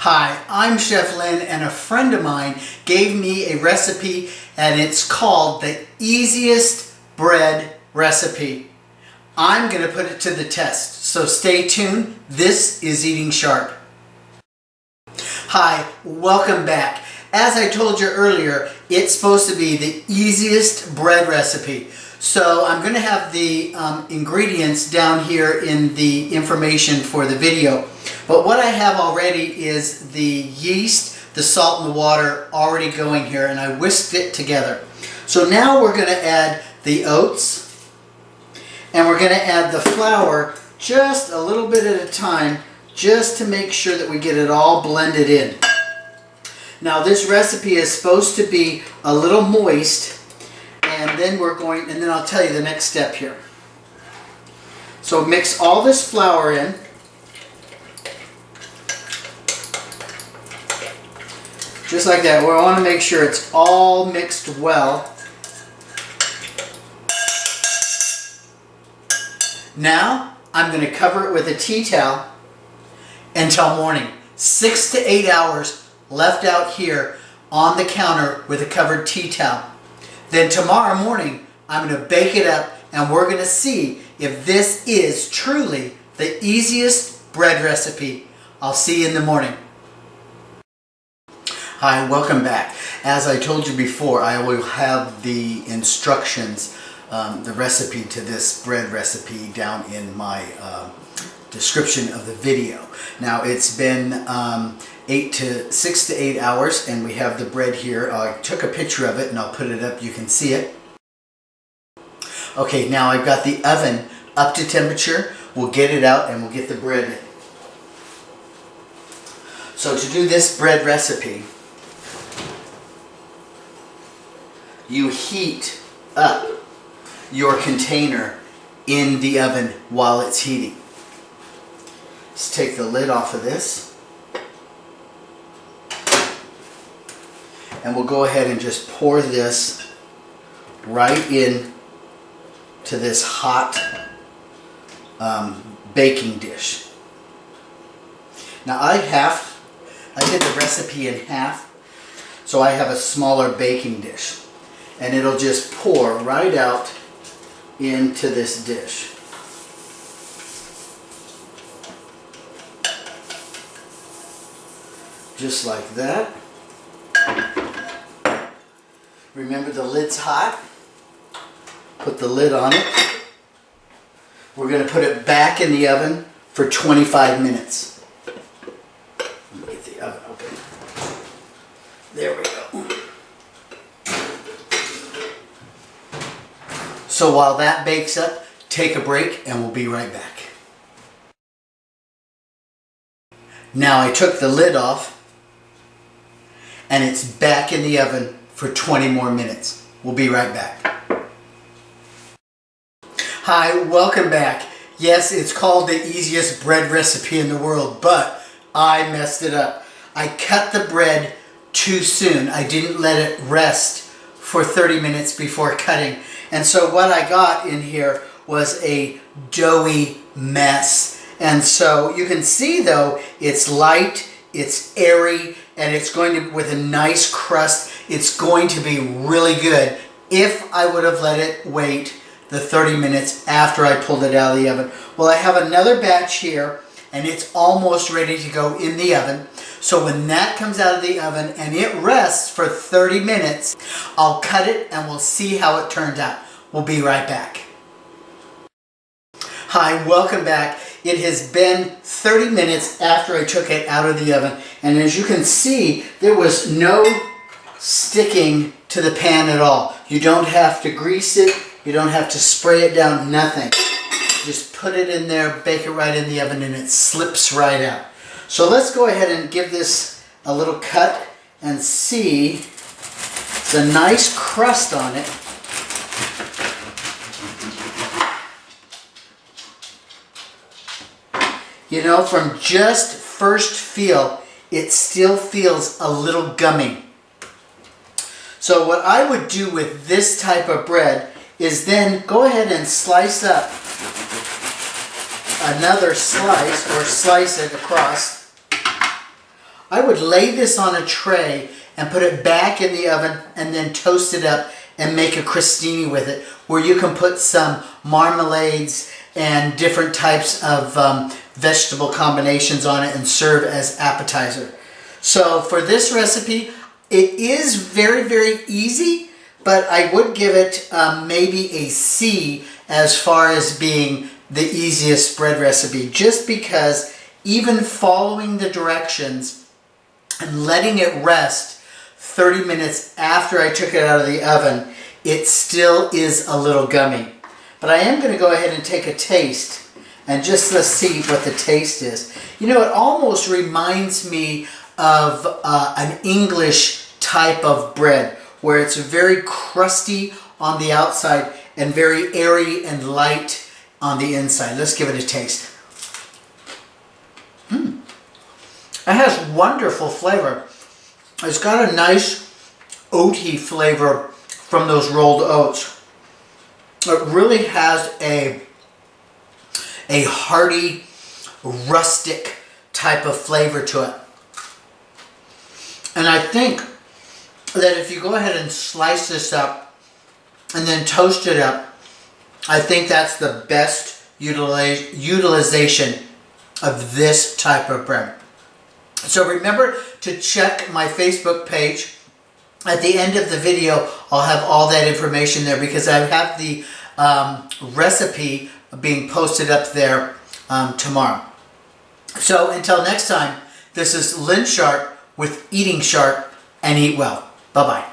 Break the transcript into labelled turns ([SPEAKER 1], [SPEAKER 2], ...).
[SPEAKER 1] Hi, I'm Chef Lynn, and a friend of mine gave me a recipe, and it's called the easiest bread recipe. I'm going to put it to the test, so stay tuned. This is Eating Sharp. Hi, welcome back. As I told you earlier, it's supposed to be the easiest bread recipe. So I'm going to have the ingredients down here in the information for the video. But what I have already is the yeast, the salt and the water already going here, and I whisked it together. So now we're going to add the oats, and we're going to add the flour just a little bit at a time, just to make sure that we get it all blended in. Now this recipe is supposed to be a little moist, and then I'll tell you the next step here. So mix all this flour in. Just like that. We want to make sure it's all mixed well. Now I'm going to cover it with a tea towel until morning. 6 to 8 hours left out here on the counter with a covered tea towel. Then tomorrow morning I'm going to bake it up, and we're going to see if this is truly the easiest bread recipe. I'll see you in the morning. Hi, welcome back. As I told you before, I will have the instructions, the recipe to this bread recipe down in my description of the video. Now it's been 6 to 8 hours, and we have the bread here. I took a picture of it and I'll put it up. You can see it. Okay, now I've got the oven up to temperature. We'll get it out and we'll get the bread in. So to do this bread recipe, you heat up your container in the oven while it's heating. Let's take the lid off of this. And we'll go ahead and just pour this right in to this hot baking dish. Now I did the recipe in half, so I have a smaller baking dish. And it'll just pour right out into this dish. Just like that. Remember, the lid's hot. Put the lid on it. We're going to put it back in the oven for 25 minutes. Let me get the oven open. There we go. So while that bakes up, take a break and we'll be right back. Now I took the lid off, and it's back in the oven for 20 more minutes. We'll be right back. Hi, welcome back. Yes, it's called the easiest bread recipe in the world, but I messed it up. I cut the bread too soon. I didn't let it rest for 30 minutes before cutting. And so what I got in here was a doughy mess. And so you can see, though, it's light, it's airy, and it's going to, with a nice crust, it's going to be really good if I would have let it wait the 30 minutes after I pulled it out of the oven. Well, I have another batch here, and it's almost ready to go in the oven. So when that comes out of the oven and it rests for 30 minutes, I'll cut it and we'll see how it turned out. We'll be right back. Hi, welcome back. It has been 30 minutes after I took it out of the oven, and as you can see, there was no sticking to the pan at all. You don't have to grease it, you don't have to spray it down, nothing. Just put it in there, bake it right in the oven, and it slips right out. So let's go ahead and give this a little cut and see. It's a nice crust on it. You know, from just first feel, it still feels a little gummy. So what I would do with this type of bread is then go ahead and slice up another slice, or slice it across I would lay this on a tray and put it back in the oven and then toast it up and make a crostini with it, where you can put some marmalades and different types of vegetable combinations on it and serve as appetizer. So for this recipe, it is very, very easy, but I would give it maybe a C as far as being the easiest bread recipe, just because even following the directions and letting it rest 30 minutes after I took it out of the oven, it still is a little gummy. But I am going to go ahead and take a taste and just let's see what the taste is. You know, it almost reminds me of an English type of bread where it's very crusty on the outside and very airy and light on the inside. Let's give it a taste. It has wonderful flavor. It's got a nice oaty flavor from those rolled oats. It really has a hearty, rustic type of flavor to it. And I think that if you go ahead and slice this up and then toast it up, I think that's the best utilization of this type of bread. So remember to check my Facebook page. At the end of the video, I'll have all that information there because I have the recipe being posted up there tomorrow. So until next time, this is Lynn Sharp with Eating Sharp and Eat Well. Bye-bye.